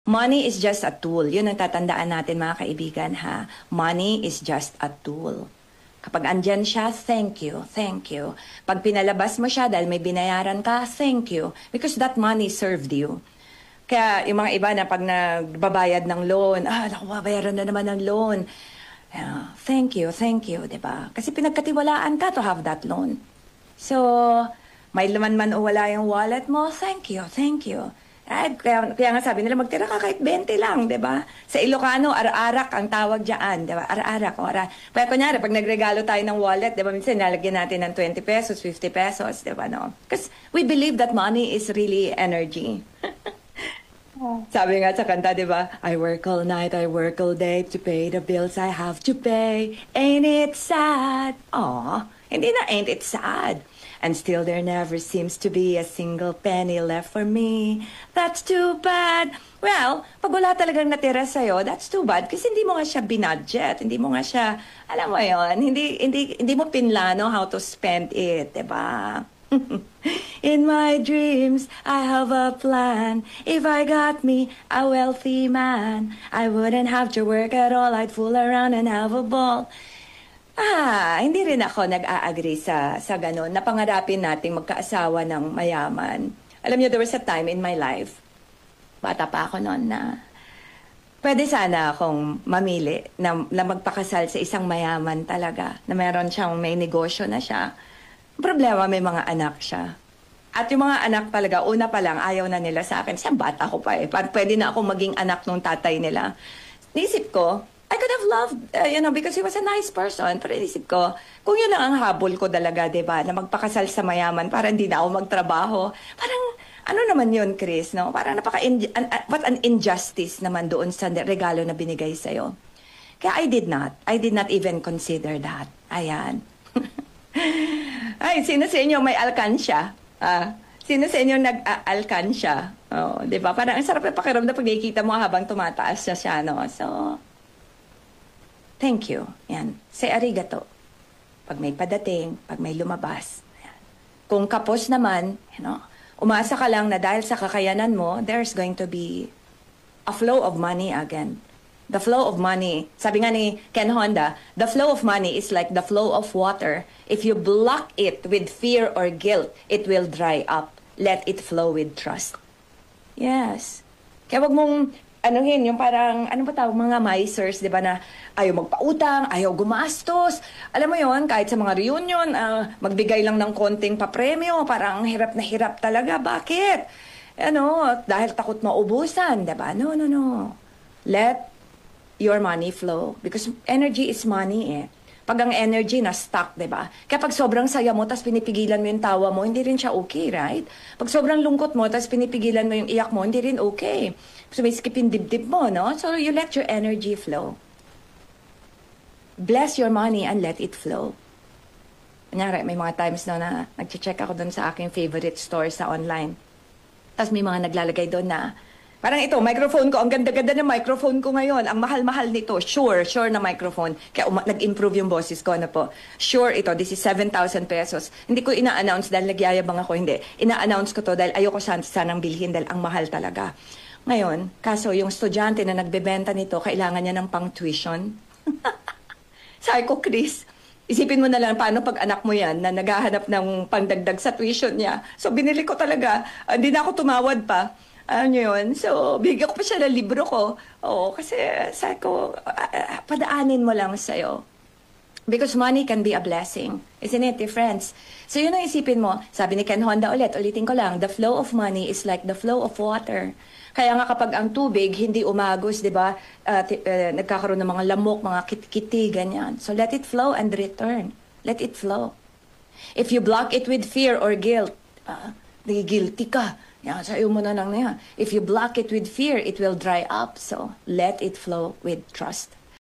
Money is just a tool. Yun ang tatandaan natin mga kaibigan ha. Money is just a tool. Kapag andyan siya, thank you, thank you. Pag pinalabas mo siya dahil may binayaran ka, thank you. Because that money served you. Kaya yung mga iba na pag nagbabayad ng loan, naku, babayaran na naman ng loan. Thank you, diba? Kasi pinagkatiwalaan ka to have that loan. So, may laman man o wala yung wallet mo, thank you, thank you. Kaya nga sabi nila, magtira ka kahit 20 lang, di ba? Sa Ilocano, ar-arak ang tawag dyan, di ba? Ar-arak. Kaya kunyari, pag nagregalo tayo ng wallet, di ba, minsan nalagyan natin ng 20 pesos, 50 pesos, di ba, no? Because we believe that money is really energy. Sabi nga sa kanta, di ba? I work all night, I work all day to pay the bills I have to pay. Ain't it sad? Aw, hindi na ain't it sad. And still there never seems to be a single penny left for me. That's too bad. Well, pag wala talagang natira sa'yo, that's too bad. Kasi hindi mo nga siya binudget. Hindi mo nga siya, alam mo yon, hindi mo pinlano how to spend it, diba? In my dreams, I have a plan. If I got me a wealthy man, I wouldn't have to work at all. I'd fool around and have a ball. Hindi rin ako nag-a-agree sa ganun. Napangarapin nating magkaasawa ng mayaman. Alam niyo, there was a time in my life, bata pa ako noon, na pwede sana akong mamili na magpakasal sa isang mayaman talaga, na meron siyang may negosyo na siya. Problema, may mga anak siya. At yung mga anak talaga, una pa lang, ayaw na nila sa akin. Siyang bata ko pa eh. Pwede na akong maging anak ng tatay nila. Naisip ko, I could have loved, because he was a nice person. Pero naisip ko, kung yun lang ang habol ko talaga, diba, na magpakasal sa mayaman para hindi na ako magtrabaho. Parang, ano naman yun, Chris, no? Parang what an injustice naman doon sa regalo na binigay sa'yo. Kaya I did not even consider that. Ayan. Ay, sino sa inyo may alkansya? Sino sa inyo nag-alkansya? Oh, diba? Parang ang sarap na pakiramdam pag nakikita mo habang tumataas siya, no? So, thank you. Yan. Say arigato. Pag may padating, pag may lumabas. Yan. Kung kapos naman, umasa ka lang na dahil sa kakayanan mo, there's going to be a flow of money again. The flow of money, sabi nga ni Ken Honda, the flow of money is like the flow of water. If you block it with fear or guilt, it will dry up. Let it flow with trust. Yes. Kaya wag mong yung parang, ano ba tawag, mga misers, di ba, na ayaw magpautang, ayaw gumastos. Alam mo yon, kahit sa mga reunion, magbigay lang ng konting papremyo, parang hirap na hirap talaga. Bakit? Dahil takot maubusan, di ba? No. Let your money flow. Because energy is money eh. Pag ang energy na stuck, di ba? Kaya pag sobrang saya mo, tapos pinipigilan mo yung tawa mo, hindi rin siya okay, right? Pag sobrang lungkot mo, tapos pinipigilan mo yung iyak mo, hindi rin okay. So may skip yung dibdib mo, no? So you let your energy flow. Bless your money and let it flow. Kunyari, may mga times na nag-check ako doon sa aking favorite store sa online. Tapos may mga naglalagay doon na, parang ito, microphone ko, ang ganda-ganda ng microphone ko ngayon, ang mahal-mahal nito, sure na microphone. Kaya nag-improve yung boses ko, po. Sure ito, this is 7,000 pesos. Hindi ko ina-announce dahil nagyayabang ako, hindi. Ina-announce ko to dahil ayoko sanang bilhin dahil ang mahal talaga. Ngayon, kaso yung estudyante na nagbebenta nito, kailangan niya ng pang-tuition. Sabi ko, Chris, isipin mo na lang paano pag anak mo yan na naghahanap ng pangdagdag sa tuition niya. So binili ko talaga, hindi na ako tumawad pa. Yun? So, bigyan ko pa siya ng libro ko. Oo, kasi sabi ko, padaanin mo lang sa'yo. Because money can be a blessing. Isn't it, friends? So, yun ang isipin mo. Sabi ni Ken Honda ulitin ko lang, the flow of money is like the flow of water. Kaya nga kapag ang tubig hindi umagos, di ba, nagkakaroon ng mga lamok, mga kitkiti, ganyan. So, let it flow and return. Let it flow. If you block it with fear or guilt, guilty ka. Yan, sa'yo mo na lang na yan. If you block it with fear, it will dry up. So, let it flow with trust.